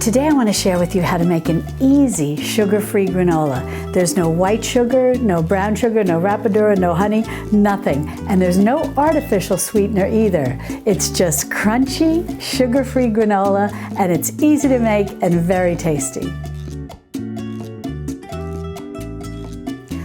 Today I want to share with you how to make an easy sugar-free granola. There's no white sugar, no brown sugar, no rapadura, no honey, nothing. And there's no artificial sweetener either. It's just crunchy, sugar-free granola, and it's easy to make and very tasty.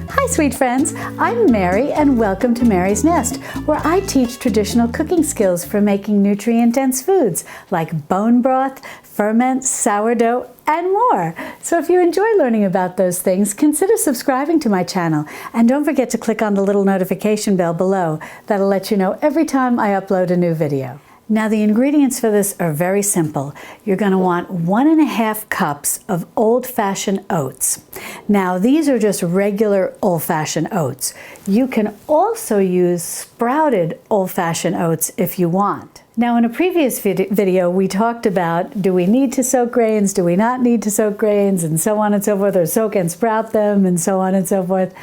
Hi sweet friends, I'm Mary and welcome to Mary's Nest, where I teach traditional cooking skills for making nutrient-dense foods like bone broth, ferment, sourdough, and more. So if you enjoy learning about those things, consider subscribing to my channel. And don't forget to click on the little notification bell below. That'll let you know every time I upload a new video. Now the ingredients for this are very simple. You're going to want 1½ cups of old-fashioned oats. Now these are just regular old-fashioned oats. You can also use sprouted old-fashioned oats if you want. Now in a previous video we talked about, do we need to soak grains, do we not need to soak grains, and so on and so forth, or soak and sprout them, and so on and so forth.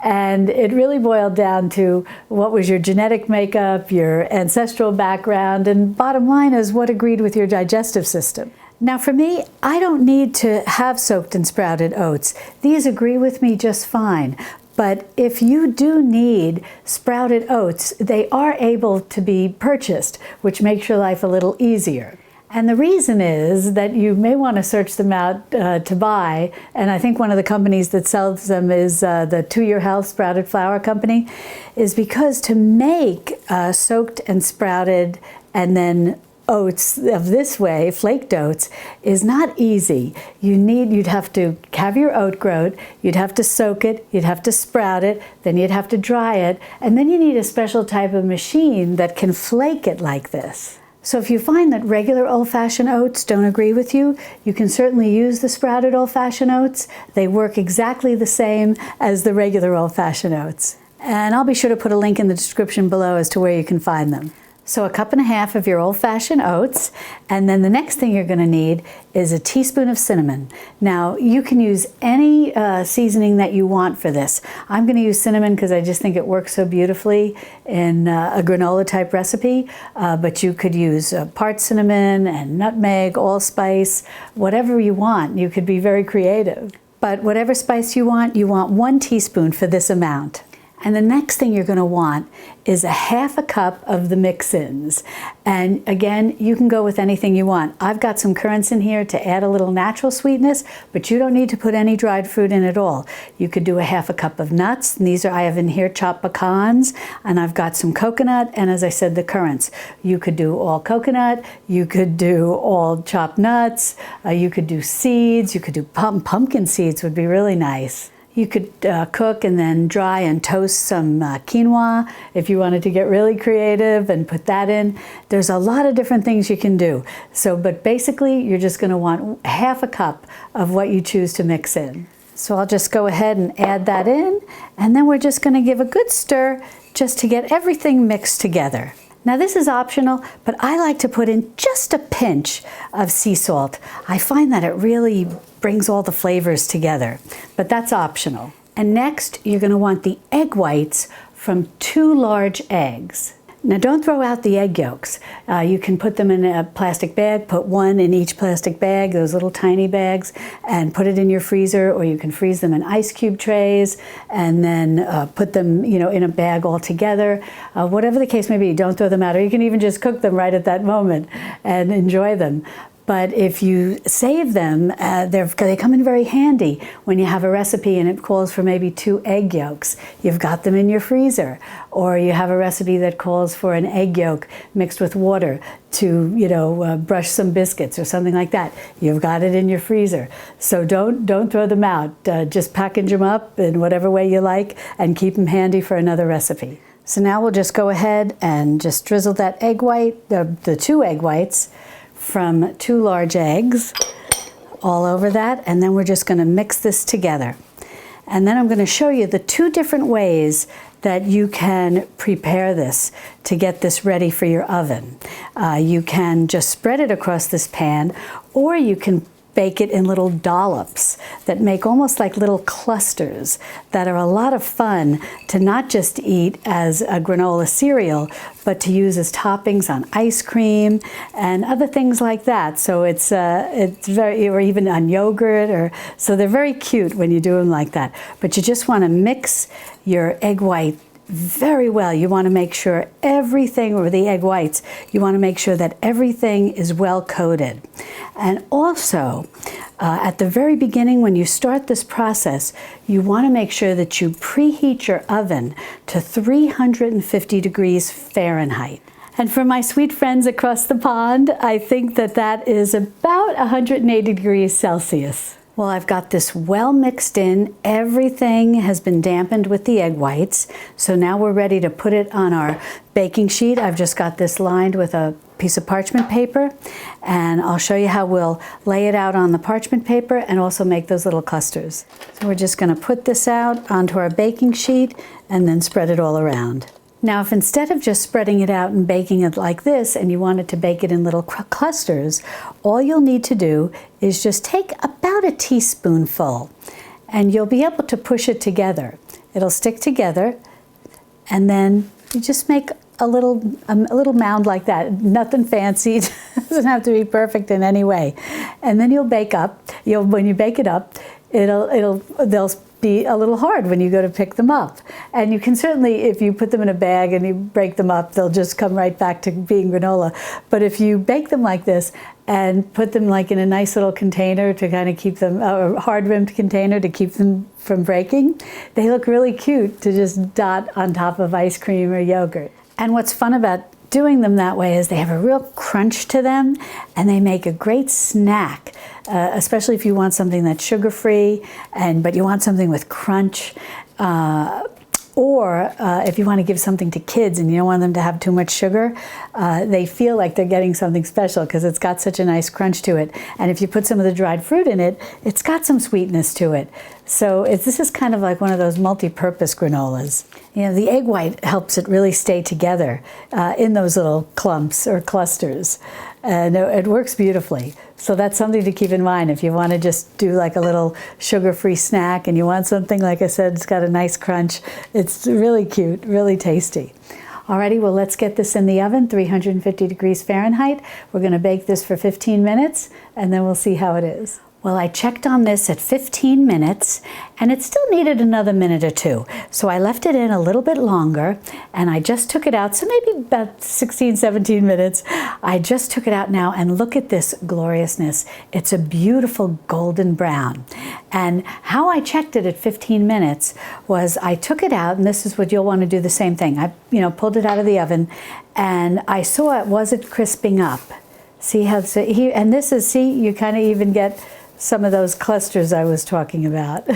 And it really boiled down to what was your genetic makeup, your ancestral background, and bottom line is what agreed with your digestive system. Now for me, I don't need to have soaked and sprouted oats. These agree with me just fine. But if you do need sprouted oats, they are able to be purchased, which makes your life a little easier. And the reason is that you may want to search them out to buy, and I think one of the companies that sells them is the To Your Health Sprouted Flour Company, is because to make soaked and sprouted and then oats of this way, flaked oats, is not easy. You'd have to have your oat groat, you'd have to soak it, you'd have to sprout it, then you'd have to dry it, and then you need a special type of machine that can flake it like this. So if you find that regular old-fashioned oats don't agree with you, you can certainly use the sprouted old-fashioned oats. They work exactly the same as the regular old-fashioned oats. And I'll be sure to put a link in the description below as to where you can find them. So 1.5 cups of your old-fashioned oats, and then the next thing you're going to need is a teaspoon of cinnamon. Now you can use any seasoning that you want for this. I'm going to use cinnamon because I just think it works so beautifully in a granola type recipe, but you could use part cinnamon and nutmeg, allspice, whatever you want. You could be very creative. But whatever spice you want 1 teaspoon for this amount. And the next thing you're going to want is 1/2 cup of the mix-ins. And again, you can go with anything you want. I've got some currants in here to add a little natural sweetness, but you don't need to put any dried fruit in at all. You could do 1/2 cup of nuts. And these are, I have in here chopped pecans, and I've got some coconut, and as I said, the currants. You could do all coconut, you could do all chopped nuts, you could do seeds, you could do pumpkin seeds would be really nice. You could cook and then dry and toast some quinoa if you wanted to get really creative and put that in. There's a lot of different things you can do. So, but basically you're just going to want 1/2 cup of what you choose to mix in. So I'll just go ahead and add that in, and then we're just going to give a good stir just to get everything mixed together. Now this is optional, but I like to put in just a pinch of sea salt. I find that it really brings all the flavors together, but that's optional. And next, you're going to want the egg whites from 2 large eggs. Now don't throw out the egg yolks. You can put them in a plastic bag, put 1 in each plastic bag, those little tiny bags, and put it in your freezer, or you can freeze them in ice cube trays and then put them, in a bag all together. Whatever the case may be, don't throw them out, or you can even just cook them right at that moment and enjoy them. But if you save them, they come in very handy when you have a recipe and it calls for maybe 2 egg yolks. You've got them in your freezer. Or you have a recipe that calls for an egg yolk mixed with water to, brush some biscuits or something like that. You've got it in your freezer. So don't throw them out. Just package them up in whatever way you like and keep them handy for another recipe. So now we'll just go ahead and just drizzle that egg white, the 2 egg whites, from 2 large eggs all over that, and then we're just going to mix this together. And then I'm going to show you the 2 different ways that you can prepare this to get this ready for your oven. You can just spread it across this pan, or you can bake it in little dollops. that make almost like little clusters that are a lot of fun to not just eat as a granola cereal, but to use as toppings on ice cream and other things like that. So it's very, or even on yogurt, or so they're very cute when you do them like that. But you just want to mix your egg white very well. You want to make sure everything, or the egg whites, you want to make sure that everything is well coated. And also, at the very beginning when you start this process, you want to make sure that you preheat your oven to 350 degrees Fahrenheit. And for my sweet friends across the pond, I think that that is about 180 degrees Celsius. Well, I've got this well mixed in. Everything has been dampened with the egg whites. So now we're ready to put it on our baking sheet. I've just got this lined with a piece of parchment paper, and I'll show you how we'll lay it out on the parchment paper and also make those little clusters. So we're just going to put this out onto our baking sheet and then spread it all around. Now, if instead of just spreading it out and baking it like this, and you wanted to bake it in little clusters, all you'll need to do is just take about a teaspoonful, and you'll be able to push it together. It'll stick together, and then you just make a little mound like that. Nothing fancy. It doesn't have to be perfect in any way. And then you'll bake up. When you bake it up, they'll be a little hard when you go to pick them up. And you can certainly, if you put them in a bag and you break them up, they'll just come right back to being granola. But if you bake them like this and put them like in a nice little container to kind of keep them, a hard-rimmed container to keep them from breaking, they look really cute to just dot on top of ice cream or yogurt. And what's fun about doing them that way is they have a real crunch to them, and they make a great snack, especially if you want something that's sugar-free, but you want something with crunch, or if you want to give something to kids and you don't want them to have too much sugar, they feel like they're getting something special because it's got such a nice crunch to it. And if you put some of the dried fruit in it, it's got some sweetness to it. So this is kind of like one of those multi-purpose granolas. You know, the egg white helps it really stay together in those little clumps or clusters. And it works beautifully. So that's something to keep in mind if you want to just do like a little sugar-free snack and you want something, like I said, it's got a nice crunch. It's really cute, really tasty. Alrighty, well, let's get this in the oven, 350 degrees Fahrenheit. We're going to bake this for 15 minutes, and then we'll see how it is. Well, I checked on this at 15 minutes, and it still needed another minute or two. So I left it in a little bit longer, and I just took it out, so maybe about 16, 17 minutes. I just took it out now, and look at this gloriousness. It's a beautiful golden brown. And how I checked it at 15 minutes was I took it out, and this is what you'll want to do the same thing. I pulled it out of the oven, and I saw it wasn't crisping up. See how, and this is, see, you kind of even get some of those clusters I was talking about.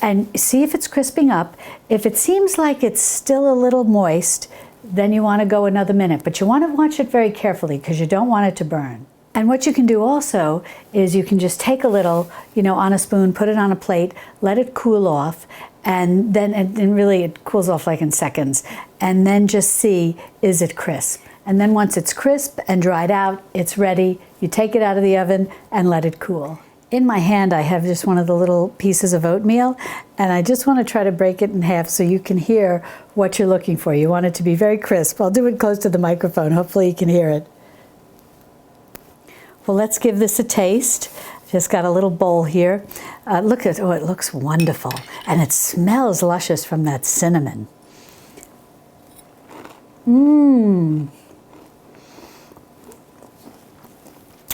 And see if it's crisping up. If it seems like it's still a little moist, then you want to go another minute. But you want to watch it very carefully because you don't want it to burn. And what you can do also is you can just take a little, on a spoon, put it on a plate, let it cool off, and then and really it cools off like in seconds. And then just see, is it crisp? And then once it's crisp and dried out, it's ready. You take it out of the oven and let it cool. In my hand, I have just one of the little pieces of oatmeal, and I just want to try to break it in half so you can hear what you're looking for. You want it to be very crisp. I'll do it close to the microphone. Hopefully you can hear it. Well, let's give this a taste. Just got a little bowl here. Look at, it looks wonderful. And it smells luscious from that cinnamon. Mmm.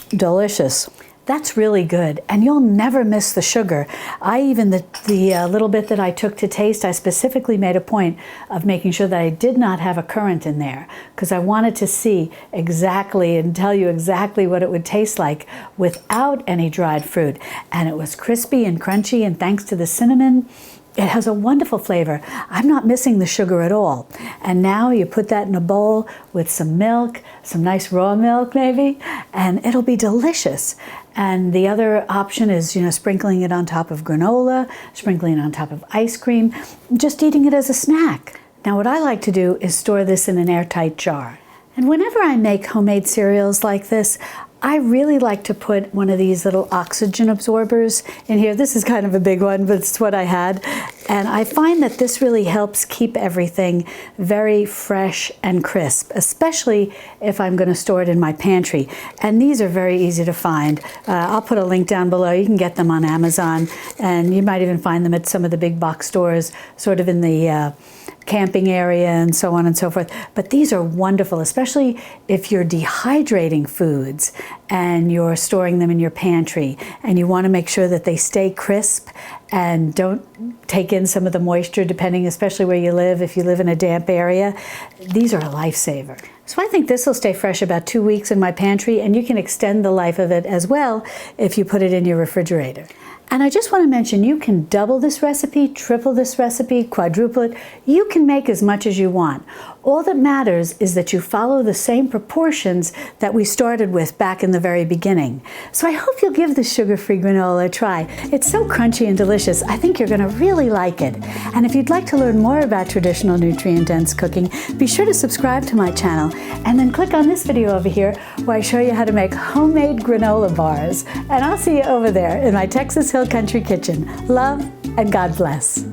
Delicious. That's really good, and you'll never miss the sugar. The little bit that I took to taste, I specifically made a point of making sure that I did not have a currant in there because I wanted to see exactly and tell you exactly what it would taste like without any dried fruit. And it was crispy and crunchy, and thanks to the cinnamon, it has a wonderful flavor. I'm not missing the sugar at all. And now you put that in a bowl with some milk, some nice raw milk maybe, and it'll be delicious. And the other option is, sprinkling it on top of granola, sprinkling it on top of ice cream, just eating it as a snack. Now what I like to do is store this in an airtight jar. And whenever I make homemade cereals like this, I really like to put one of these little oxygen absorbers in here. This is kind of a big one, but it's what I had. And I find that this really helps keep everything very fresh and crisp, especially if I'm going to store it in my pantry. And these are very easy to find. I'll put a link down below. You can get them on Amazon, and you might even find them at some of the big box stores, sort of in the camping area and so on and so forth. But these are wonderful, especially if you're dehydrating foods and you're storing them in your pantry and you want to make sure that they stay crisp and don't take in some of the moisture, depending, especially where you live. If you live in a damp area, these are a lifesaver. So I think this will stay fresh about 2 weeks in my pantry, and you can extend the life of it as well if you put it in your refrigerator. And I just want to mention, you can double this recipe, triple this recipe, quadruple it. You can make as much as you want. All that matters is that you follow the same proportions that we started with back in the very beginning. So I hope you'll give the sugar-free granola a try. It's so crunchy and delicious. I think you're going to really like it. And if you'd like to learn more about traditional nutrient-dense cooking, be sure to subscribe to my channel and then click on this video over here where I show you how to make homemade granola bars. And I'll see you over there in my Texas Hill Country kitchen. Love and God bless.